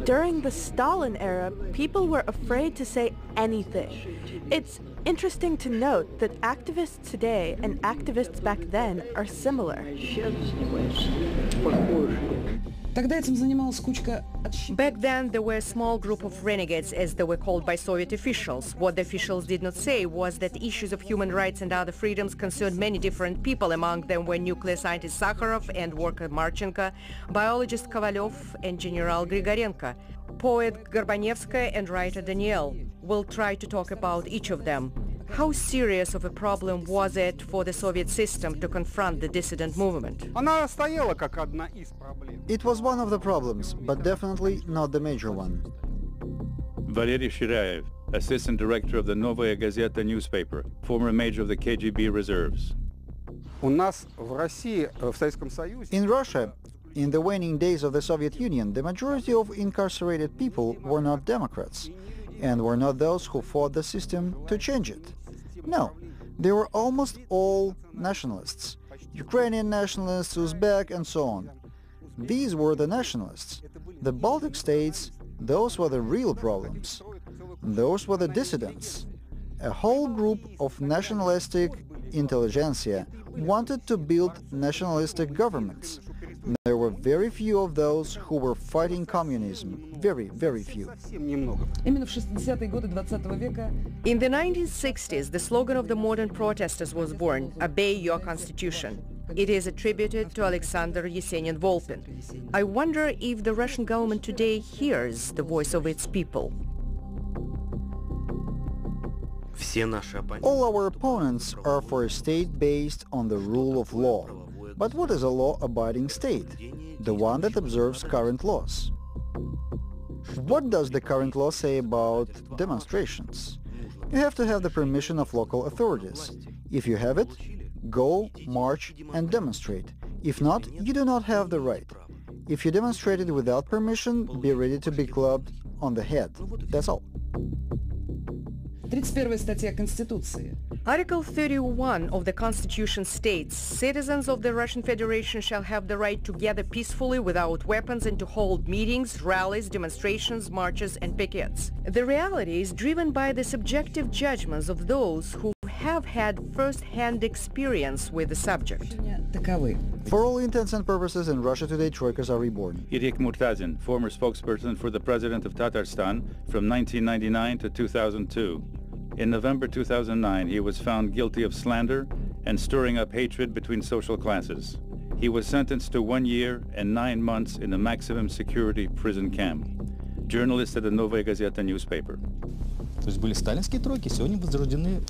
During the Stalin era, people were afraid to say anything. It's interesting to note that activists today and activists back then are similar. Back then, there were a small group of renegades, as they were called by Soviet officials. What the officials did not say was that issues of human rights and other freedoms concerned many different people. Among them were nuclear scientist Sakharov and worker Marchenko, biologist Kovalyov and General Grigorenko, poet Gorbanevskaya and writer Daniel. We'll try to talk about each of them. How serious of a problem was it for the Soviet system to confront the dissident movement? It was one of the problems, but definitely not the major one. Valery Shirayev, assistant director of the Novaya Gazeta newspaper, former major of the KGB reserves. In Russia, in the waning days of the Soviet Union, the majority of incarcerated people were not Democrats, and were not those who fought the system to change it. No, they were almost all nationalists, Ukrainian nationalists, Uzbek, and so on. These were the nationalists. The Baltic states, those were the real problems. Those were the dissidents. A whole group of nationalistic intelligentsia wanted to build nationalistic governments. There were very few of those who were fighting communism. Very, very few. In the 1960s, the slogan of the modern protesters was born, "Obey your constitution." It is attributed to Alexander Yesenin-Volpin. I wonder if the Russian government today hears the voice of its people. All our opponents are for a state based on the rule of law. But what is a law-abiding state? The one that observes current laws. What does the current law say about demonstrations? You have to have the permission of local authorities. If you have it, go, march and demonstrate. If not, you do not have the right. If you demonstrated without permission, be ready to be clubbed on the head. That's all. Article 31 of the Constitution states, citizens of the Russian Federation shall have the right to gather peacefully without weapons and to hold meetings, rallies, demonstrations, marches and pickets. The reality is driven by the subjective judgments of those who have had first-hand experience with the subject. For all intents and purposes, in Russia today, troikas are reborn. Irik Murtazin, former spokesperson for the president of Tatarstan from 1999 to 2002. In November 2009, he was found guilty of slander and stirring up hatred between social classes. He was sentenced to 1 year and 9 months in a maximum security prison camp. Journalist at the Novaya Gazeta newspaper. То есть были сталинские тройки, сегодня возрождены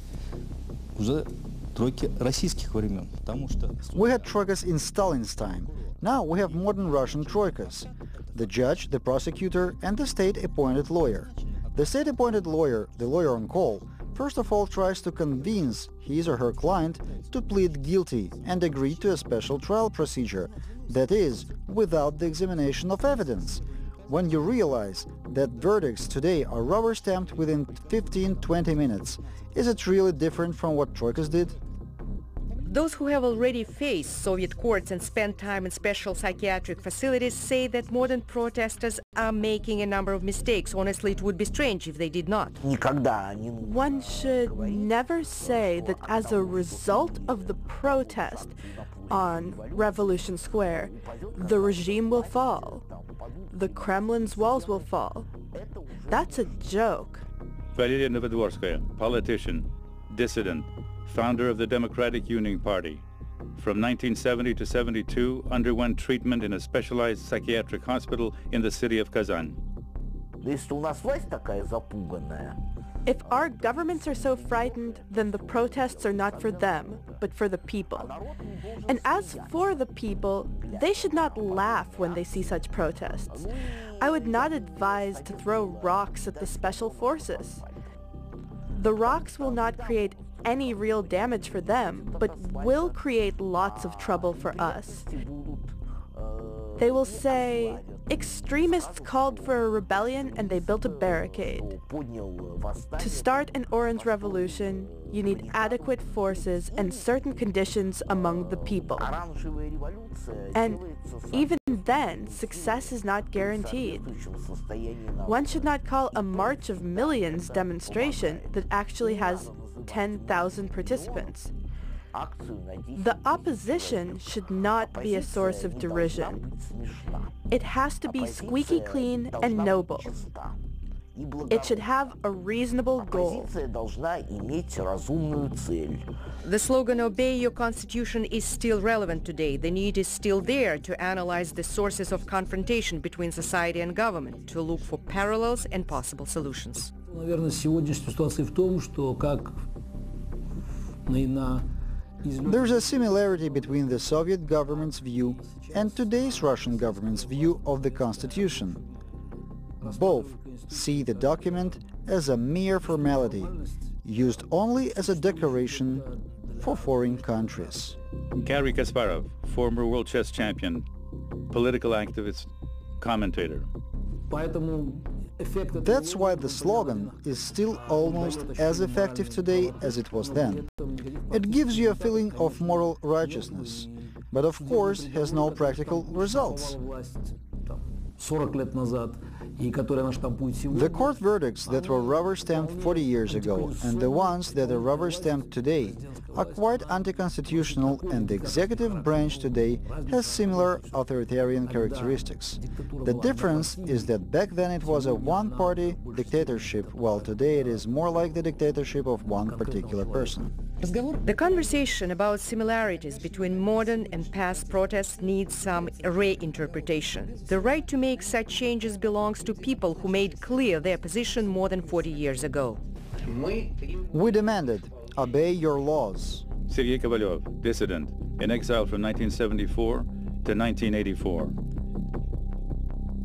уже тройки российских времен, потому что... We had troikas in Stalin's time. Now we have modern Russian troikas. The judge, the prosecutor, and the state-appointed lawyer. The state-appointed lawyer, the lawyer on call, first of all tries to convince his or her client to plead guilty and agree to a special trial procedure, that is, without the examination of evidence. When you realize that verdicts today are rubber-stamped within 15-20 minutes, is it really different from what troikas did? Those who have already faced Soviet courts and spent time in special psychiatric facilities say that modern protesters are making a number of mistakes. Honestly, it would be strange if they did not. One should never say that as a result of the protest on Revolution Square, the regime will fall. The Kremlin's walls will fall. That's a joke. Valeria Novodvorskaya, politician, dissident, founder of the Democratic Union Party. From 1970 to 72, underwent treatment in a specialized psychiatric hospital in the city of Kazan. If our governments are so frightened, then the protests are not for them, but for the people. And as for the people, they should not laugh when they see such protests. I would not advise to throw rocks at the special forces. The rocks will not create any real damage for them, but will create lots of trouble for us. They will say, Extremists called for a rebellion and they built a barricade. To start an Orange Revolution, you need adequate forces and certain conditions among the people. And even then, success is not guaranteed. One should not call a march of millions demonstration that actually has 10,000 participants. The opposition should not be a source of derision. It has to be squeaky clean and noble. It should have a reasonable goal. The slogan "Obey your constitution" is still relevant today. The need is still there to analyze the sources of confrontation between society and government, to look for parallels and possible solutions. Наверное, сегодняшняя ситуация в том, что как на There's a similarity between the Soviet government's view and today's Russian government's view of the constitution. Both see the document as a mere formality, used only as a decoration for foreign countries. Garry Kasparov, former world chess champion, political activist, commentator. That's why the slogan is still almost as effective today as it was then. It gives you a feeling of moral righteousness, but of course has no practical results. The court verdicts that were rubber-stamped 40 years ago and the ones that are rubber-stamped today are quite anti-constitutional, and the executive branch today has similar authoritarian characteristics. The difference is that back then it was a one-party dictatorship, while today it is more like the dictatorship of one particular person. The conversation about similarities between modern and past protests needs some reinterpretation. The right to make such changes belongs to people who made clear their position more than 40 years ago. We demanded, obey your laws. Sergei Kovalev, dissident, in exile from 1974 to 1984.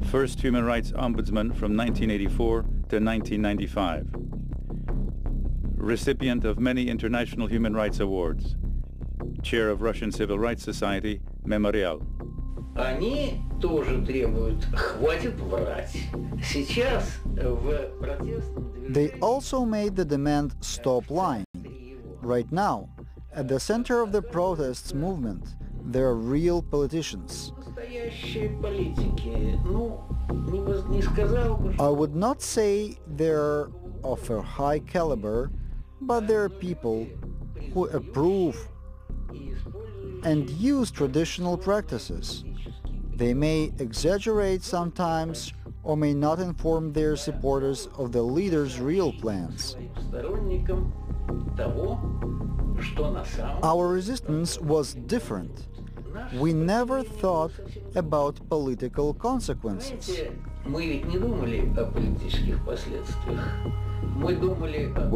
First human rights ombudsman from 1984 to 1995. Recipient of many international human rights awards. Chair of Russian Civil Rights Society, Memorial. Они тоже требуют, хватит врать. Сейчас в протестном движении... They also made the demand stop lying. Right now, at the center of the protests movement, there are real politicians. Настоящие политики, ну, не сказал бы... I would not say they're of a high caliber, but there are people who approve and use traditional practices. They may exaggerate sometimes or may not inform their supporters of the leader's real plans. Our resistance was different. We never thought about political consequences. We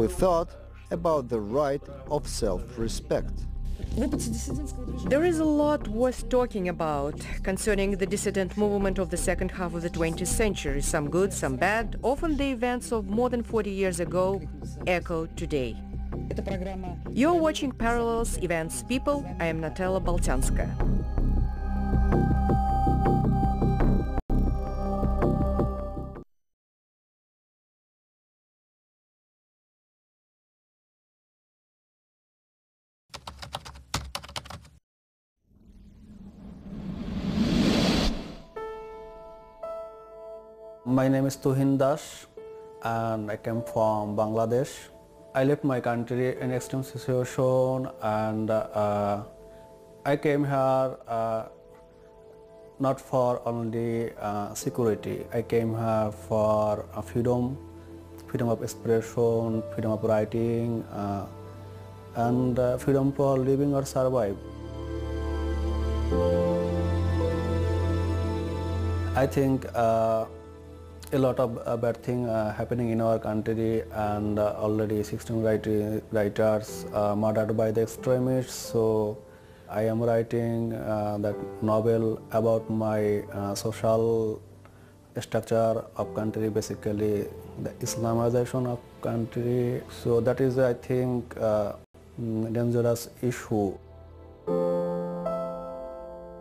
thought about the right of self-respect. There is a lot worth talking about concerning the dissident movement of the second half of the 20th century. Some good, some bad. Often the events of more than 40 years ago echo today. You're watching Parallels, Events, People. I am Natella Baltyanska. My name is Tuhin Das and I came from Bangladesh. I left my country in extreme situation and I came here not for only security. I came here for freedom, freedom of expression, freedom of writing and freedom for living or survive. I think a lot of bad things happening in our country, and already 16 writers murdered by the extremists. So I am writing that novel about my social structure of country, basically the Islamization of country. So that is, I think, dangerous issue.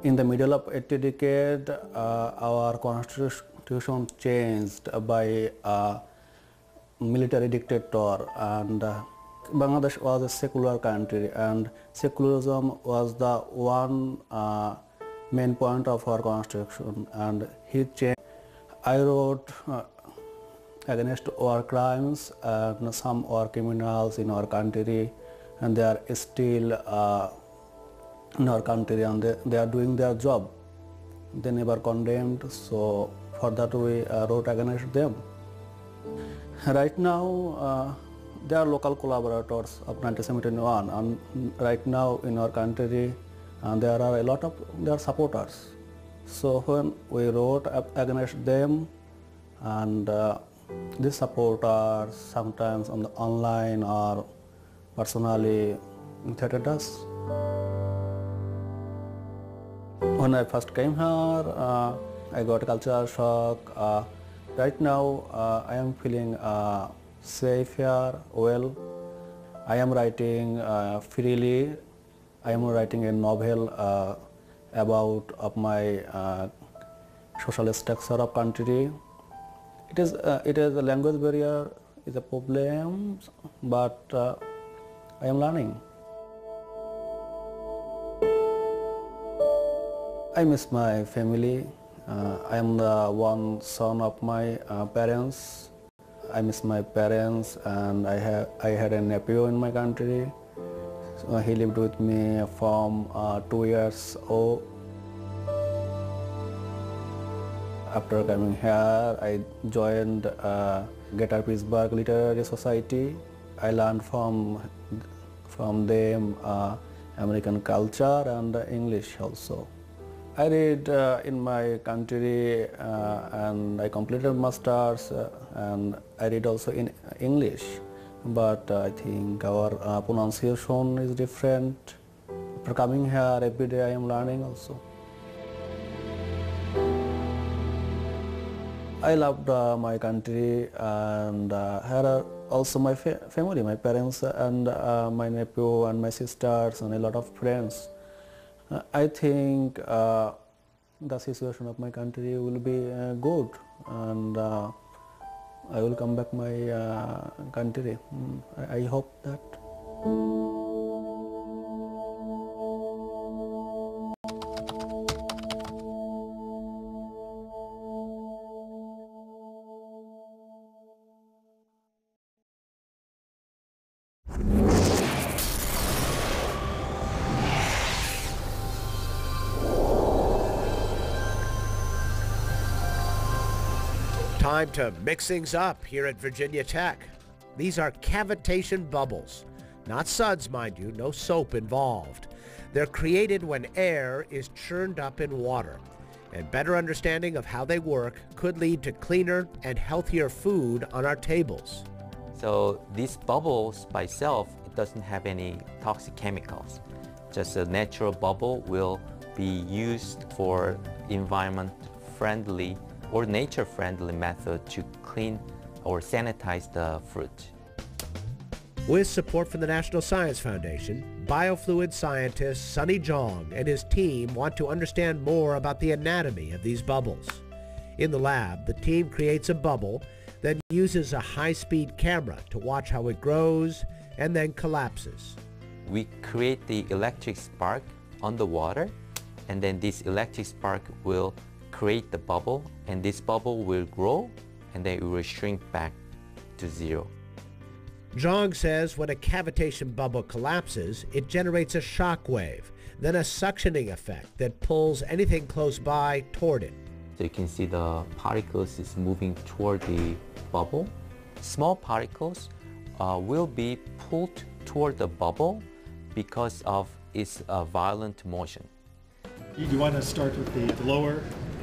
In the middle of 80th decade, our constitution changed by a military dictator, and Bangladesh was a secular country, and secularism was the one main point of our constitution, and he changed. I wrote against war crimes, and some war criminals in our country, and they are still in our country, and they are doing their job. They never condemned, so for that we wrote against them. Right now, they are local collaborators of 1971, and right now in our country, there are a lot of their supporters. So when we wrote against them, and these supporters sometimes on the online or personally threatened us. When I first came here, I got a cultural shock. Right now, I am feeling safe here, well. I am writing freely. I am writing a novel about of my social structure of country. It is a language barrier is a problem, but I am learning. I miss my family. I am the one son of my parents. I miss my parents, and I had a nephew in my country. So he lived with me from 2 years old. After coming here, I joined Greater Pittsburgh Literary Society. I learned from them American culture and English also. I read in my country, and I completed masters, and I read also in English, but I think our pronunciation is different. After coming here, every day I am learning also. I loved my country, and here are also my family, my parents and my nephew and my sisters and a lot of friends. I think the situation of my country will be good, and I will come back my country. I hope that. Time to mix things up here at Virginia Tech. These are cavitation bubbles. Not suds, mind you, no soap involved. They're created when air is churned up in water. And better understanding of how they work could lead to cleaner and healthier food on our tables. So these bubbles by itself, it doesn't have any toxic chemicals. Just a natural bubble will be used for environment-friendly or nature-friendly method to clean or sanitize the fruit. With support from the National Science Foundation, biofluid scientist Sunny Jong and his team want to understand more about the anatomy of these bubbles. In the lab, the team creates a bubble, then uses a high-speed camera to watch how it grows and then collapses. We create the electric spark on the water, and then this electric spark will create the bubble, and this bubble will grow, and then it will shrink back to zero. Jong says when a cavitation bubble collapses, it generates a shock wave, then a suctioning effect that pulls anything close by toward it. So you can see the particles is moving toward the bubble. Small particles will be pulled toward the bubble because of its violent motion. You want to start with the lower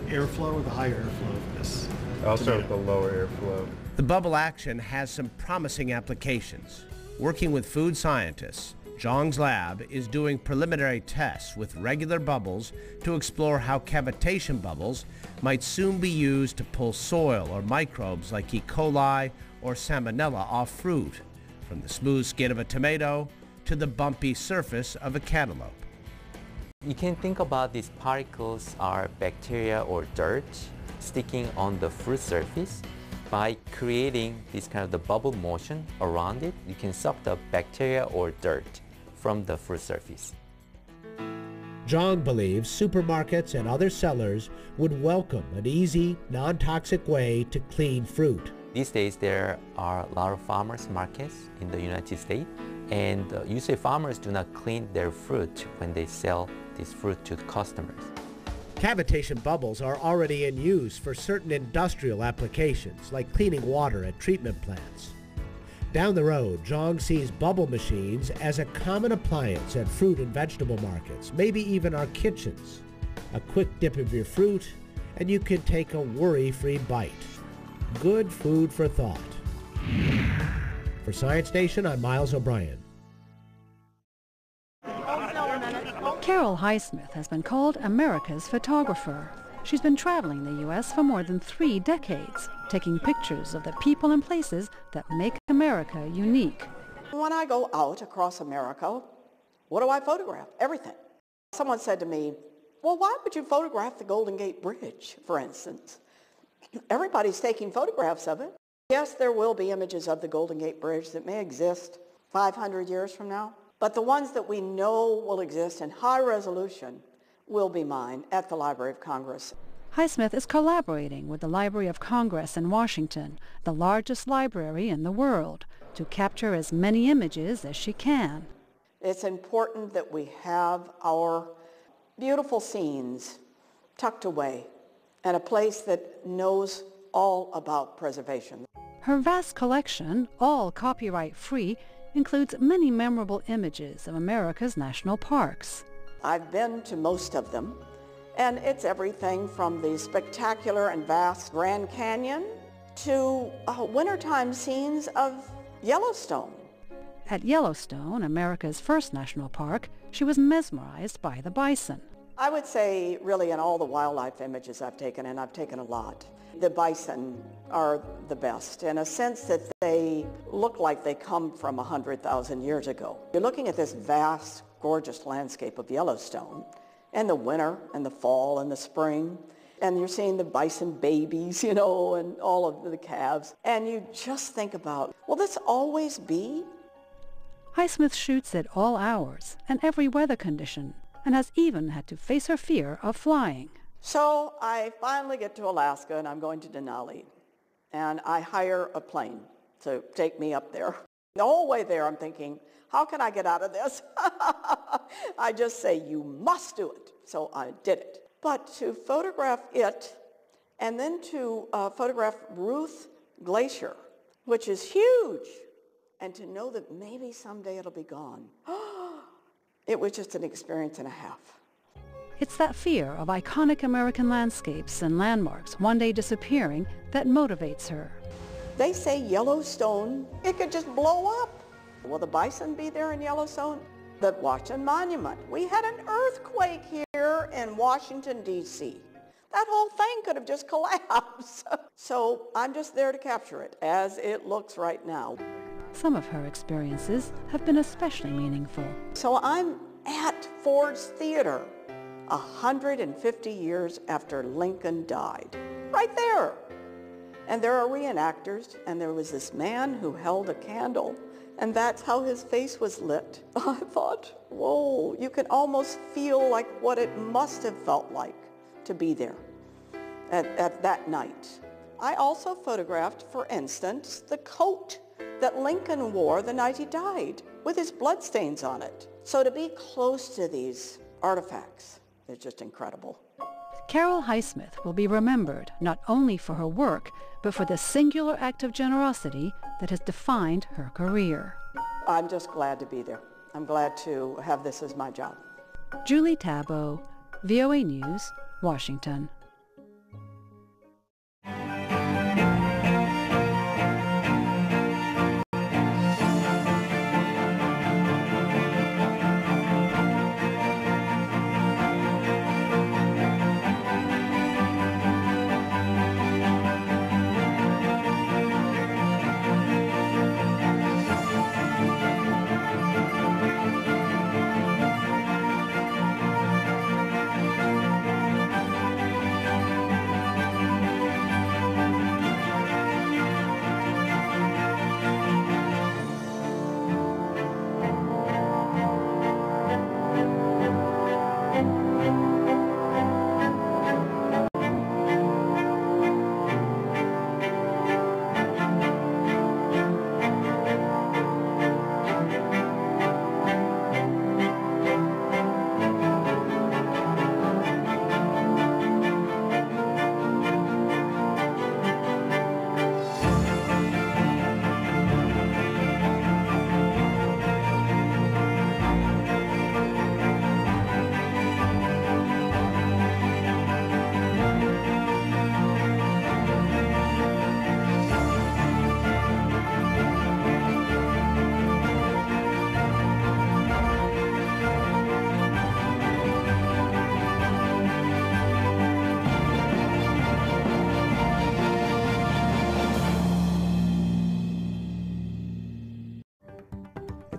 airflow or the higher airflow of this? I'll start with the lower airflow. The bubble action has some promising applications. Working with food scientists, Jong's lab is doing preliminary tests with regular bubbles to explore how cavitation bubbles might soon be used to pull soil or microbes like E. coli or salmonella off fruit, from the smooth skin of a tomato to the bumpy surface of a cantaloupe. You can think about these particles are bacteria or dirt sticking on the fruit surface. By creating this kind of the bubble motion around it, you can suck the bacteria or dirt from the fruit surface. Zhang believes supermarkets and other sellers would welcome an easy, non-toxic way to clean fruit. These days there are a lot of farmers markets in the United States, and usually farmers do not clean their fruit when they sell this fruit to the customers. Cavitation bubbles are already in use for certain industrial applications, like cleaning water at treatment plants. Down the road, Zhang sees bubble machines as a common appliance at fruit and vegetable markets, maybe even our kitchens. A quick dip of your fruit, and you can take a worry-free bite. Good food for thought. For Science Nation, I'm Miles O'Brien. Carol Highsmith has been called America's photographer. She's been traveling the U.S. for more than 3 decades, taking pictures of the people and places that make America unique. When I go out across America, what do I photograph? Everything. Someone said to me, well, why would you photograph the Golden Gate Bridge, for instance? Everybody's taking photographs of it. Yes, there will be images of the Golden Gate Bridge that may exist 500 years from now, but the ones that we know will exist in high resolution will be mine at the Library of Congress. Highsmith is collaborating with the Library of Congress in Washington, the largest library in the world, to capture as many images as she can. It's important that we have our beautiful scenes tucked away in a place that knows all about preservation. Her vast collection, all copyright-free, includes many memorable images of America's national parks. I've been to most of them, and it's everything from the spectacular and vast Grand Canyon to wintertime scenes of Yellowstone. At Yellowstone, America's first national park, she was mesmerized by the bison. I would say really in all the wildlife images I've taken, and I've taken a lot, the bison are the best in a sense that they look like they come from 100,000 years ago. You're looking at this vast, gorgeous landscape of Yellowstone in the winter and the fall and the spring, and you're seeing the bison babies, and all of the calves, and you just think about, will this always be? Highsmith shoots at all hours and every weather condition, and has even had to face her fear of flying. So I finally get to Alaska, and I'm going to Denali, and I hire a plane to take me up there. The whole way there I'm thinking, how can I get out of this? I just say, you must do it. So I did it. But to photograph it, and then to photograph Ruth Glacier, which is huge, and to know that maybe someday it'll be gone, it was just an experience and a half. It's that fear of iconic American landscapes and landmarks one day disappearing that motivates her. They say Yellowstone, it could just blow up. Will the bison be there in Yellowstone? The Washington Monument. We had an earthquake here in Washington, D.C. That whole thing could have just collapsed. So I'm just there to capture it as it looks right now. Some of her experiences have been especially meaningful. So I'm at Ford's Theater 150 years after Lincoln died, right there. And there are reenactors, and there was this man who held a candle, and that's how his face was lit. I thought, whoa, you can almost feel like what it must have felt like to be there at that night. I also photographed, for instance, the coat that Lincoln wore the night he died, with his bloodstains on it. So to be close to these artifacts is just incredible. Carol Highsmith will be remembered not only for her work, but for the singular act of generosity that has defined her career. I'm just glad to be there. I'm glad to have this as my job. Julie Daawo, VOA News, Washington.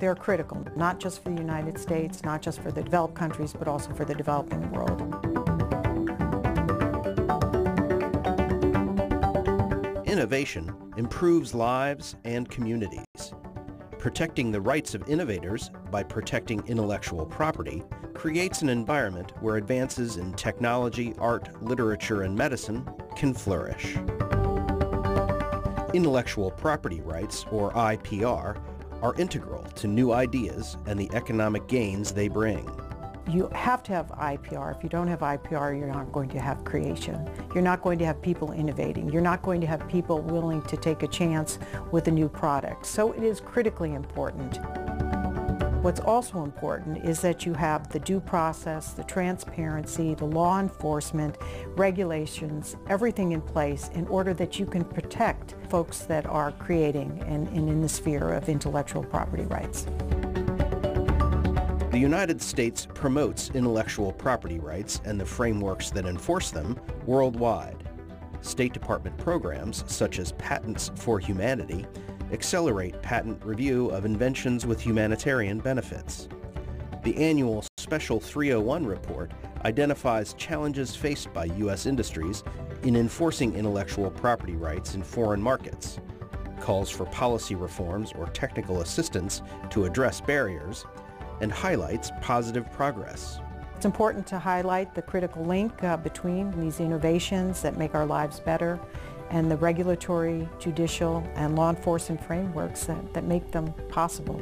They're critical, not just for the United States, not just for the developed countries, but also for the developing world. Innovation improves lives and communities. Protecting the rights of innovators by protecting intellectual property creates an environment where advances in technology, art, literature, and medicine can flourish. Intellectual property rights, or IPR, are integral to new ideas and the economic gains they bring. You have to have IPR. If you don't have IPR, you're not going to have creation. You're not going to have people innovating. You're not going to have people willing to take a chance with a new product. So it is critically important. What's also important is that you have the due process, the transparency, the law enforcement, regulations, everything in place in order that you can protect folks that are creating and in the sphere of intellectual property rights. The United States promotes intellectual property rights and the frameworks that enforce them worldwide. State Department programs, such as Patents for Humanity, accelerate patent review of inventions with humanitarian benefits. The annual Special 301 report identifies challenges faced by U.S. industries in enforcing intellectual property rights in foreign markets, calls for policy reforms or technical assistance to address barriers, and highlights positive progress. It's important to highlight the critical link between these innovations that make our lives better and the regulatory, judicial, and law enforcement frameworks that make them possible.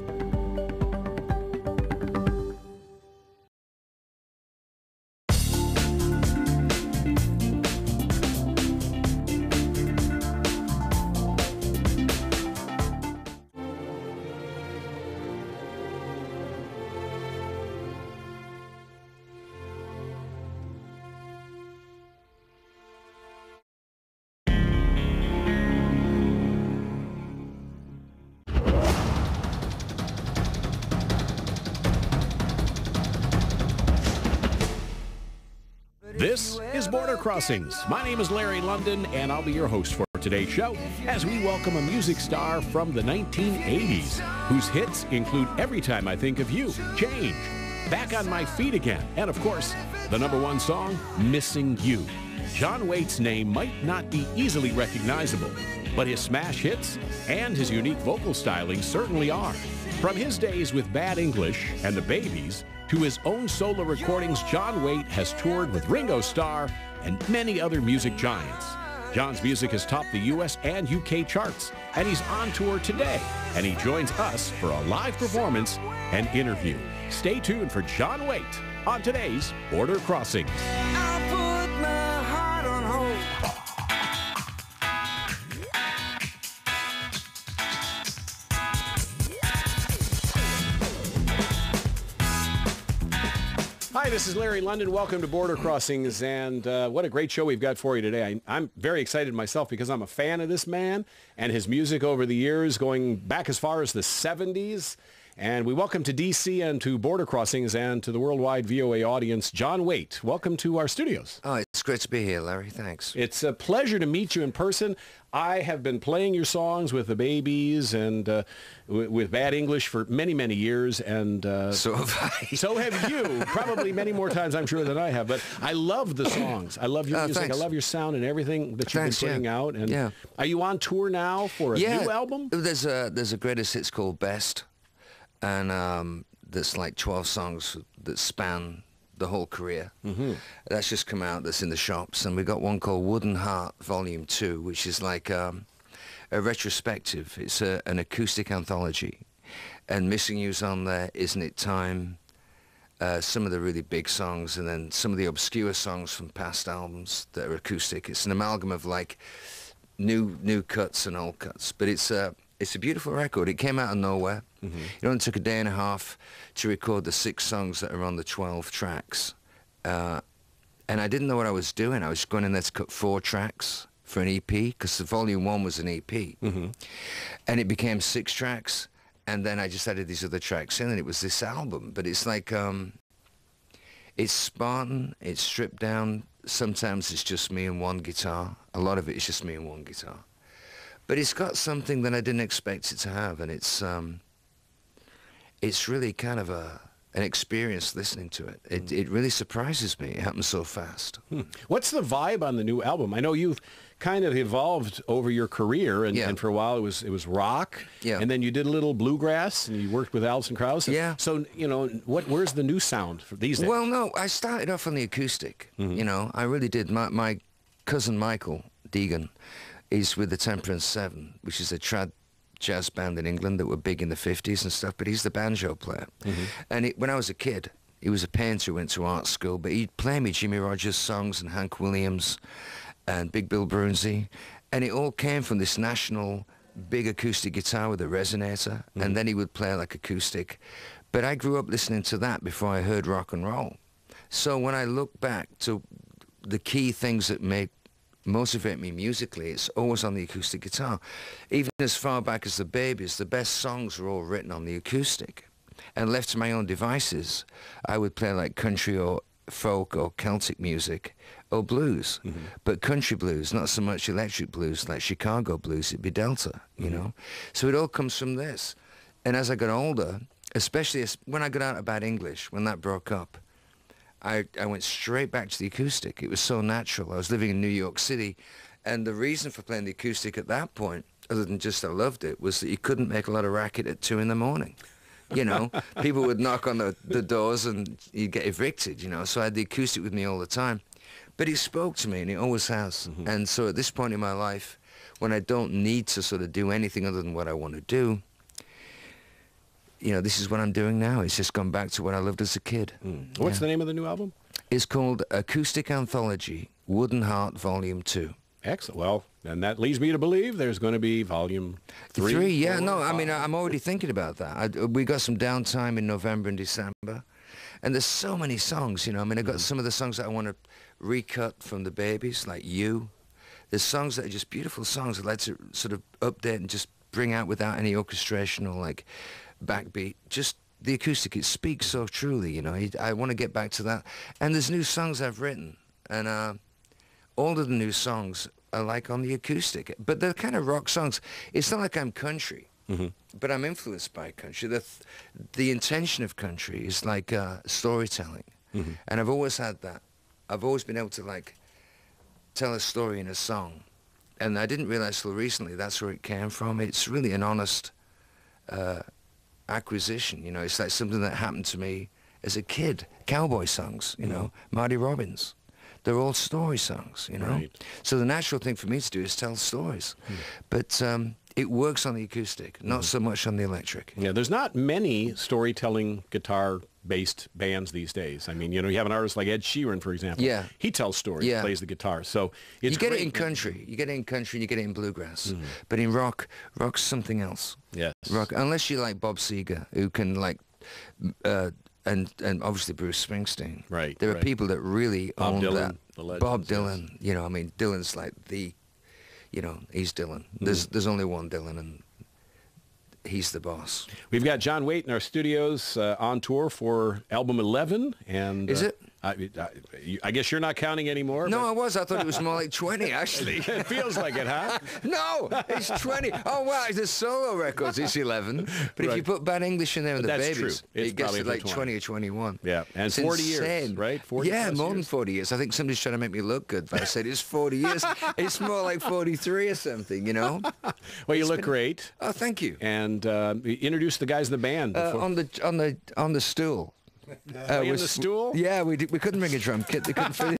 This is Border Crossings. My name is Larry London, and I'll be your host for today's show as we welcome a music star from the 1980s, whose hits include Every Time I Think of You, Change, Back on My Feet Again, and of course, the #1 song, Missing You. John Waite's name might not be easily recognizable, but his smash hits and his unique vocal styling certainly are. From his days with Bad English and the Babies to his own solo recordings, John Waite has toured with Ringo Starr and many other music giants. John's music has topped the U.S. and UK charts, and he's on tour today, and he joins us for a live performance and interview. Stay tuned for John Waite on today's Border Crossings. I'll put my heart on hold. Hi, this is Larry London. Welcome to Border Crossings, and what a great show we've got for you today. I'm very excited myself because I'm a fan of this man and his music over the years, going back as far as the 70s. And we welcome to D.C. and to Border Crossings and to the worldwide VOA audience, John Waite. Welcome to our studios. Oh, it's great to be here, Larry. Thanks. It's a pleasure to meet you in person. I have been playing your songs with the Babies and with Bad English for many, many years. And so have I. So have you. Probably many more times, I'm sure, than I have. But I love the songs. I love your music. Thanks. I love your sound and everything that you've been putting out. And are you on tour now for a new album? There's a greatest hits called Best. And there's like 12 songs that span the whole career. Mm-hmm. That's just come out, that's in the shops. And we got one called Wooden Heart Volume 2, which is like a retrospective. It's an acoustic anthology. And Missing You's on there, Isn't It Time, some of the really big songs, and then some of the obscure songs from past albums that are acoustic. It's an amalgam of like new cuts and old cuts. But it's a beautiful record. It came out of nowhere. Mm-hmm. It only took a day and a half to record the 6 songs that are on the 12 tracks. And I didn't know what I was doing. I was going in there to cut 4 tracks for an EP, because the Volume 1 was an EP. Mm-hmm. And it became 6 tracks, and then I just added these other tracks in, and it was this album. But it's like, it's Spartan, it's stripped down. Sometimes it's just me and one guitar. A lot of it is just me and one guitar. But it's got something that I didn't expect it to have, and it's it's really kind of an experience listening to it. It really surprises me. It happens so fast. What's the vibe on the new album? I know you've kind of evolved over your career, and for a while it was rock, and then you did a little bluegrass, and you worked with Alison Krauss. Yeah. So, you know, where's the new sound for these days? Well, no, I started off on the acoustic. You know, I really did. My cousin Michael Deegan is with the Temperance Seven, which is a trad jazz band in England that were big in the 50s and stuff, but he's the banjo player. And when I was a kid, he was a painter who went to art school, but he'd play me Jimmy Rogers songs and Hank Williams and Big Bill Broonzy, and it all came from this national big acoustic guitar with a resonator, and then he would play like acoustic. But I grew up listening to that before I heard rock and roll. So when I look back to the key things that motivate me musically, it's always on the acoustic guitar. Even as far back as the Babies, the best songs were all written on the acoustic. And left to my own devices, I would play like country or folk or Celtic music or blues, but country blues, not so much electric blues like Chicago blues. It'd be Delta, you know. So it all comes from this. And as I got older, especially when I got out of Bad English, when that broke up, I went straight back to the acoustic. It was so natural. I was living in New York City, and the reason for playing the acoustic at that point, other than just I loved it, was that you couldn't make a lot of racket at 2 in the morning. You know, people would knock on the doors and you'd get evicted, you know, so I had the acoustic with me all the time. But it spoke to me, and it always has. And so at this point in my life, when I don't need to sort of do anything other than what I want to do, you know, this is what I'm doing now. It's just gone back to what I loved as a kid. What's the name of the new album? It's called Acoustic Anthology, Wooden Heart Volume 2. Excellent. Well, and that leads me to believe there's going to be Volume 3. Yeah, no, I mean, I'm already thinking about that. We got some downtime in November and December, and there's so many songs, you know. I mean, I got some of the songs that I want to recut from the Babies, like You. There's songs that are just beautiful songs I'd like to sort of update and just bring out without any orchestration or, like, backbeat. Just the acoustic, it speaks so truly, you know. I want to get back to that. And there's new songs I've written, and all of the new songs are like on the acoustic, but they're kind of rock songs. It's not like I'm country, but I'm influenced by country. The intention of country is like storytelling, and I've always had that. I've always been able to like tell a story in a song, and I didn't realize till recently that's where it came from. It's really an honest acquisition, you know. It's like something that happened to me as a kid. Cowboy songs, you know, Marty Robbins. They're all story songs, you know. Right. So the natural thing for me to do is tell stories. But it works on the acoustic, not so much on the electric. Yeah, there's not many storytelling guitar-based bands these days. I mean, you know, you have an artist like Ed Sheeran, for example. Yeah. He tells stories, plays the guitar. So it's You get great. it in country. You get it in country and you get it in bluegrass. But in rock's something else. Yes. Rock, unless you like Bob Seger, who can like... and obviously Bruce Springsteen. Right. There are people that really own Dylan, that. the legends, Bob Dylan. You know, I mean, Dylan's like the, you know, he's Dylan. There's only one Dylan, and he's the boss. We've got John Waite in our studios on tour for album 11, and is it? I guess you're not counting anymore. No, I was. I thought it was more like 20, actually. It feels like it, huh? No, it's 20. Oh, wow, it's the solo records. It's 11. But if you put Bad English in there and the That's Babies, true. It's it gets to like 20. 20 or 21. Yeah, and it's 40 insane. years, right? 40 yeah, plus more years. than 40 years. I think somebody's trying to make me look good, but I said it's 40 years. It's more like 43 or something, you know? Well, you look great. Oh, thank you. And introduce the guys in the band. On the stool. In the stool? Yeah, we couldn't bring a drum kit. They couldn't fit